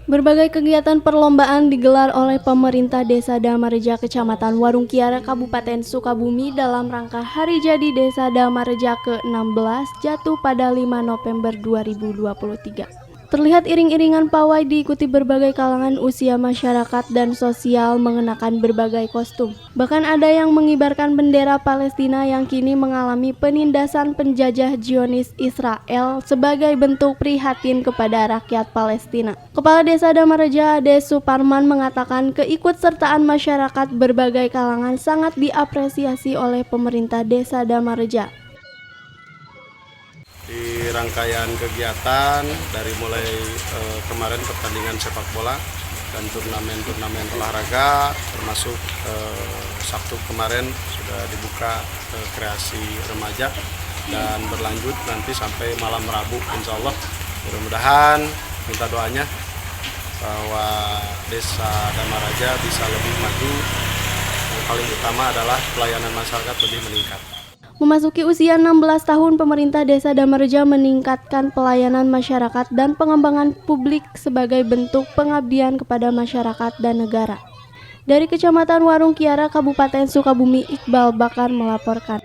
Berbagai kegiatan perlombaan digelar oleh pemerintah Desa Damareja Kecamatan Warung Kiara Kabupaten Sukabumi dalam rangka Hari Jadi Desa Damareja ke-16 jatuh pada 5 November 2023. Terlihat iring-iringan pawai diikuti berbagai kalangan usia masyarakat dan sosial mengenakan berbagai kostum. Bahkan ada yang mengibarkan bendera Palestina yang kini mengalami penindasan penjajah Zionis Israel sebagai bentuk prihatin kepada rakyat Palestina. Kepala Desa Damareja Ade Suparman mengatakan keikutsertaan masyarakat berbagai kalangan sangat diapresiasi oleh pemerintah Desa Damareja. Di rangkaian kegiatan dari mulai kemarin pertandingan sepak bola dan turnamen olahraga, termasuk Sabtu kemarin sudah dibuka kreasi remaja dan berlanjut nanti sampai malam Rabu, insya Allah. Mudah-mudahan minta doanya bahwa Desa Damareja bisa lebih maju. Yang paling utama adalah pelayanan masyarakat lebih meningkat. Memasuki usia 16 tahun, pemerintah Desa Damareja meningkatkan pelayanan masyarakat dan pengembangan publik sebagai bentuk pengabdian kepada masyarakat dan negara. Dari Kecamatan Warung Kiara, Kabupaten Sukabumi, Iqbal Bakar melaporkan.